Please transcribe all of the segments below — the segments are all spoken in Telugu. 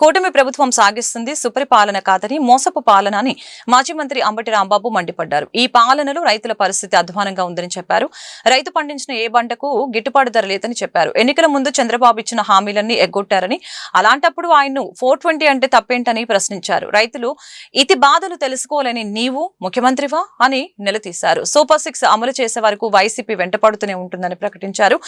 కూటమి ప్రభుత్వం సాగిస్తుంది సుపరిపాలన కాదని మోసపు పాలన అని మాజీ మంత్రి అంబటి రాంబాబు మండిపడ్డారు. ఈ పాలనలో రైతుల పరిస్థితి అధ్వానంగా ఉందని చెప్పారు. రైతు పండించిన ఏ పంటకు గిట్టుబాటు ధర లేదని చెప్పారు. ఎన్నికల ముందు చంద్రబాబు ఇచ్చిన హామీలన్నీ ఎగ్గొట్టారని, అలాంటప్పుడు ఆయన్ను 420 అంటే తప్పేంటని ప్రశ్నించారు. రైతులు ఇతి బాధలు తెలుసుకోలేని నీవు ముఖ్యమంత్రివా అని నిలదీశారు. సూపర్ 6 అమలు చేసే వరకు వైసీపీ వెంటపడుతూనే ఉంటుందని ప్రకటించారు.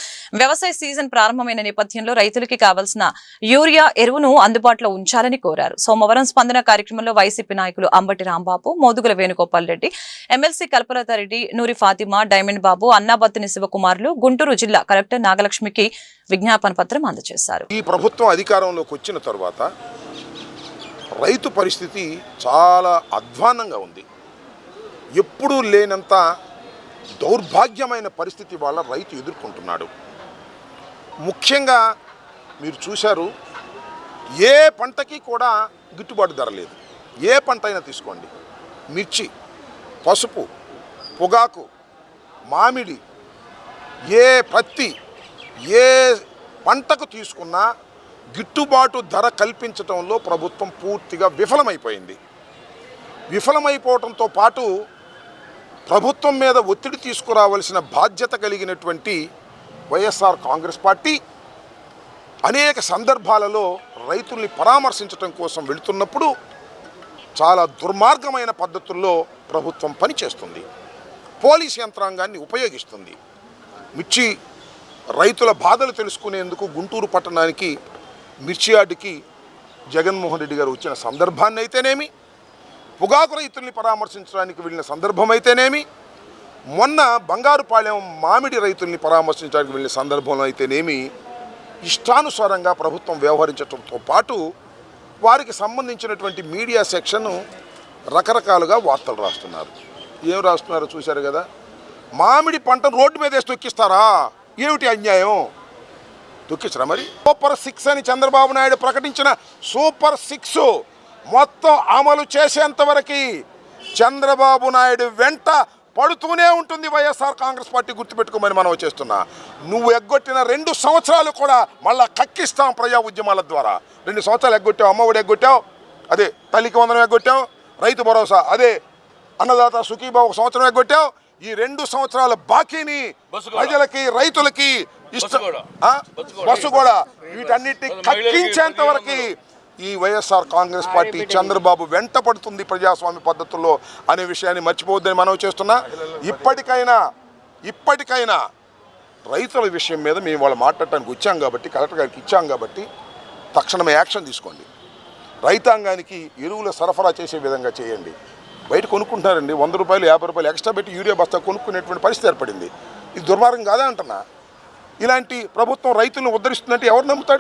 వ్యవసాయ సీజన్ ప్రారంభమైన నేపథ్యంలో రైతులకి కావాల్సిన యూరియా ఎరువును అందుబాటులో ఉంచాలని కోరారు. సోమవారం స్పందన కార్యక్రమంలో వైసీపీ నాయకులు అంబటి రాంబాబు, మోదుగుల వేణుగోపాల్ రెడ్డి, ఎమ్మెల్సీ కల్పలతారెడ్డి, నూరి ఫాతిమా, డైమండ్ బాబు, అన్నాబత్తిని శివకుమార్లు గుంటూరు జిల్లా కలెక్టర్ నాగలక్ష్మికి విజ్ఞాపన పత్రం అందజేశారు. ఈ ప్రభుత్వం అధికారంలోకి వచ్చిన తర్వాత రైతు పరిస్థితి చాలా అధ్వాన్నంగా ఉంది. ఎప్పుడూ లేనంత దౌర్భాగ్యమైన పరిస్థితి వల్ల రైతు ఎదుర్కొంటున్నాడు. ముఖ్యంగా మీరు చూశారు, ఏ పంటకి కూడా గిట్టుబాటు ధర లేదు. ఏ పంట అయినా తీసుకోండి, మిర్చి, పసుపు, పొగాకు, మామిడి, పత్తి, ఏ పంటకు తీసుకున్నా గిట్టుబాటు ధర కల్పించడంలో ప్రభుత్వం పూర్తిగా విఫలమైపోయింది. విఫలమైపోవడంతో పాటు ప్రభుత్వం మీద ఒత్తిడి తీసుకురావాల్సిన బాధ్యత కలిగినటువంటి వైఎస్ఆర్ కాంగ్రెస్ పార్టీ అనేక సందర్భాలలో రైతుల్ని పరామర్శించడం కోసం వెళుతున్నప్పుడు చాలా దుర్మార్గమైన పద్ధతుల్లో ప్రభుత్వం పనిచేస్తుంది. పోలీస్ యంత్రాంగాన్ని ఉపయోగిస్తుంది. మిర్చి రైతుల బాధలు తెలుసుకునేందుకు గుంటూరు పట్టణానికి మిర్చి యార్డుకి జగన్మోహన్ రెడ్డి గారు వచ్చిన సందర్భాన్ని అయితేనేమి, పొగాకు రైతుల్ని పరామర్శించడానికి వెళ్ళిన సందర్భం అయితేనేమి, మొన్న బంగారుపాలెం మామిడి రైతుల్ని పరామర్శించడానికి వెళ్ళిన సందర్భంలో అయితేనేమి, ఇష్టానుసారంగా ప్రభుత్వం వ్యవహరించడంతో పాటు వారికి సంబంధించినటువంటి మీడియా సెక్షన్ రకరకాలుగా వార్తలు రాస్తున్నారు. ఏం రాస్తున్నారో చూశారు కదా. మామిడి పంట రోడ్డు మీద వేసి తొక్కిస్తారా? ఏమిటి అన్యాయం? తొక్కించరా? మరి సూపర్ 6 అని చంద్రబాబు నాయుడు ప్రకటించిన సూపర్ 6 మొత్తం అమలు చేసేంత వరకు చంద్రబాబు నాయుడు వెంట పడుతూనే ఉంటుంది వైఎస్ఆర్ కాంగ్రెస్ పార్టీ. గుర్తుపెట్టుకోమని మనం చేస్తున్నా. నువ్వు ఎగ్గొట్టిన 2 సంవత్సరాలు కూడా మళ్ళా కక్కిస్తాం ప్రజా ఉద్యమాల ద్వారా. 2 సంవత్సరాలు ఎగ్గొట్టావు, అమ్మఒడి ఎగ్గొట్టావు, అదే తల్లికి వందనం ఎగ్గొట్టావు, రైతు భరోసా, అదే అన్నదాత సుఖీభావ 1 సంవత్సరం ఎగ్గొట్టావు. ఈ 2 సంవత్సరాల బాకీని ప్రజలకి, రైతులకి బస్సు కూడా వీటన్నిటిని కక్కించేంత వరకు ఈ వైఎస్ఆర్ కాంగ్రెస్ పార్టీ చంద్రబాబు వెంట పడుతుంది ప్రజాస్వామ్య పద్ధతుల్లో అనే విషయాన్ని మర్చిపోవద్దని మనం చేస్తున్నా. ఇప్పటికైనా రైతుల విషయం మీద మేము వాళ్ళు మాట్లాడటానికి వచ్చాం కాబట్టి, కలెక్టర్ గారికి ఇచ్చాం కాబట్టి తక్షణమే యాక్షన్ తీసుకోండి. రైతాంగానికి ఎరువుల సరఫరా చేసే విధంగా చేయండి. బయట కొనుక్కుంటున్నారండి, 100 రూపాయలు 50 రూపాయలు ఎక్స్ట్రా పెట్టి యూరియా బస్తా కొనుక్కునేటువంటి పరిస్థితి ఏర్పడింది. ఇది దుర్మార్గం కాదా అంటున్నా. ఇలాంటి ప్రభుత్వం రైతులను ఉద్ధరిస్తుందంటే ఎవరు నమ్ముతాడు?